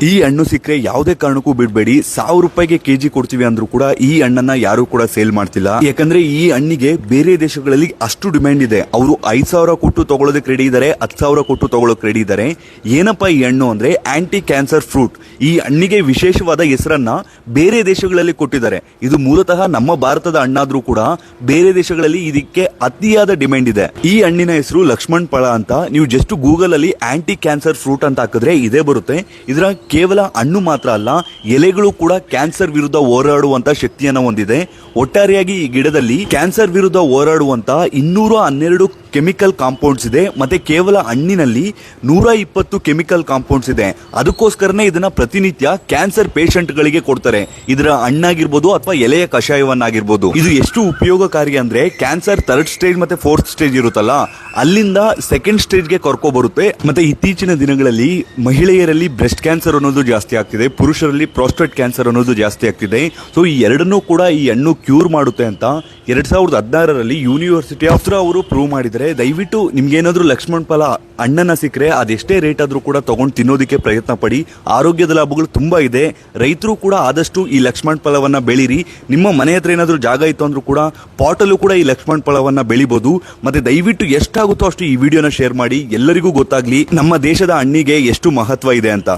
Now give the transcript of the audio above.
ಈ ಹಣ್ಣು ಸಿಕ್ಕರೆ ಯಾವುದೇ ಕಾರಣಕ್ಕೂ ಬಿಡಬೇಡಿ. 1000 ರೂಪಾಯಿಗೆ ಕೆಜಿ ಕೊಡ್ತೀವಿ ಅಂದ್ರೂ ಕೂಡ ಈ ಹಣ್ಣನ್ನ ಯಾರು ಕೂಡ ಸೇಲ್ ಮಾಡ್ತಿಲ್ಲ. ಯಾಕಂದ್ರೆ ಈ ಹಣ್ಣಿಗೆ ಬೇರೆ ದೇಶಗಳಲ್ಲಿ ಅಷ್ಟು ಡಿಮ್ಯಾಂಡ್ ಇದೆ. ಅವರು 5000 ಕೊಟ್ಟು ತಗೊಳ್ಳೋದಕ್ಕೆ ರೆಡಿ ಇದ್ದಾರೆ, 10,000 ಕೊಟ್ಟು ತಗೊಳ್ಳೋಕೆ ರೆಡಿ ಇದ್ದಾರೆ. ಏನಪ್ಪಾ ಈ ಹಣ್ಣು ಅಂದ್ರೆ ಆಂಟಿ ಕ್ಯಾನ್ಸರ್ ಫ್ರೂಟ್. ಈ ಹಣ್ಣಿಗೆ ವಿಶೇಷವಾದ ಹೆಸರನ್ನ ಬೇರೆ ದೇಶಗಳಲ್ಲಿ ಕೊಟ್ಟಿದ್ದಾರೆ. ಇದು ಮೂಲತಃ ನಮ್ಮ ಭಾರತದ ಹಣ್ಣಾದ್ರೂ ಕೂಡ ಬೇರೆ ದೇಶಗಳಲ್ಲಿ ಇದಕ್ಕೆ ಅತಿಯಾದ ಡಿಮ್ಯಾಂಡ್ ಇದೆ. ಈ ಹಣ್ಣಿನ ಹೆಸರು ಲಕ್ಷ್ಮಣ್ ಫಲ ಅಂತ. ನೀವು ಜಸ್ಟ್ ಗೂಗಲ್ ಅಲ್ಲಿ ಆಂಟಿ ಕ್ಯಾನ್ಸರ್ ಫ್ರೂಟ್ ಅಂತ ಹಾಕಿದ್ರೆ ಇದೇ ಬರುತ್ತೆ. ಇದರ ಕೇವಲ ಹಣ್ಣು ಮಾತ್ರ ಅಲ್ಲ, ಎಲೆಗಳು ಕೂಡ ಕ್ಯಾನ್ಸರ್ ವಿರುದ್ಧ ಹೋರಾಡುವಂತ ಶಕ್ತಿಯನ್ನು ಹೊಂದಿದೆ. ಒಟ್ಟಾರೆಯಾಗಿ ಈ ಗಿಡದಲ್ಲಿ ಕ್ಯಾನ್ಸರ್ ವಿರುದ್ಧ ಹೋರಾಡುವಂತ 212 ಕೆಮಿಕಲ್ ಕಾಂಪೌಂಡ್ಸ್ ಇದೆ. ಮತ್ತೆ ಕೇವಲ ಹಣ್ಣಿನಲ್ಲಿ 120 ಕೆಮಿಕಲ್ ಕಾಂಪೌಂಡ್ಸ್ ಇದೆ. ಅದಕ್ಕೋಸ್ಕರನೇ ಇದನ್ನ ಪ್ರತಿನಿತ್ಯ ಕ್ಯಾನ್ಸರ್ ಪೇಷಂಟ್ ಗಳಿಗೆ ಕೊಡ್ತಾರೆ. ಇದರ ಹಣ್ಣಾಗಿರ್ಬೋದು ಅಥವಾ ಎಲೆಯ ಕಷಾಯವನ್ನಾಗಿರ್ಬೋದು. ಇದು ಎಷ್ಟು ಉಪಯೋಗಕಾರಿ ಅಂದ್ರೆ ಕ್ಯಾನ್ಸರ್ 3rd ಸ್ಟೇಜ್ ಮತ್ತೆ 4th ಸ್ಟೇಜ್ ಇರುತ್ತಲ್ಲ, ಅಲ್ಲಿಂದ 2nd ಸ್ಟೇಜ್ಗೆ ಕರ್ಕೊ ಬರುತ್ತೆ. ಮತ್ತೆ ಇತ್ತೀಚಿನ ದಿನಗಳಲ್ಲಿ ಮಹಿಳೆಯರಲ್ಲಿ ಬ್ರೆಸ್ಟ್ ಕ್ಯಾನ್ಸರ್ ಅನ್ನೋದು ಜಾಸ್ತಿ ಆಗ್ತಿದೆ, ಪುರುಷರಲ್ಲಿ ಪ್ರೋಸ್ಟೇಟ್ ಕ್ಯಾನ್ಸರ್ ಅನ್ನೋದು ಜಾಸ್ತಿ ಆಗ್ತಿದೆ. ಸೊ ಈ ಎರಡನ್ನೂ ಕೂಡ ಈ ಹಣ್ಣು ಕ್ಯೂರ್ ಮಾಡುತ್ತೆ ಅಂತ 2016ರಲ್ಲಿ ಯೂನಿವರ್ಸಿಟಿ ಆಫ್ ಅವರು ಪ್ರೂವ್ ಮಾಡಿದ್ದಾರೆ. ದಯವಿಟ್ಟು ನಿಮ್ಗೇನಾದ್ರೂ ಲಕ್ಷ್ಮಣ್ ಫಲ ಹಣ್ಣನ್ನ ಸಿಕ್ಕರೆ ಅದೆಷ್ಟೇ ರೇಟ್ ಆದ್ರೂ ಕೂಡ ತಗೊಂಡು ತಿನ್ನೋದಕ್ಕೆ ಪ್ರಯತ್ನ ಪಡಿ. ಆರೋಗ್ಯದ ಲಾಭಗಳು ತುಂಬಾ ಇದೆ. ರೈತರು ಕೂಡ ಆದಷ್ಟು ಈ ಲಕ್ಷ್ಮಣ್ ಫಲವನ್ನ ಬೆಳೀರಿ. ನಿಮ್ಮ ಮನೆ ಹತ್ರ ಏನಾದ್ರೂ ಜಾಗ ಇತ್ತು ಅಂದ್ರೂ ಕೂಡ ಪಾಟಲ್ಲೂ ಕೂಡ ಈ ಲಕ್ಷ್ಮಣ್ ಫಲವನ್ನ ಬೆಳಿಬಹುದು. ಮತ್ತೆ ದಯವಿಟ್ಟು ಎಷ್ಟಾಗುತ್ತೋ ಅಷ್ಟು ಈ ವಿಡಿಯೋನ ಶೇರ್ ಮಾಡಿ, ಎಲ್ಲರಿಗೂ ಗೊತ್ತಾಗ್ಲಿ ನಮ್ಮ ದೇಶದ ಹಣ್ಣಿಗೆ ಎಷ್ಟು ಮಹತ್ವ ಇದೆ ಅಂತ.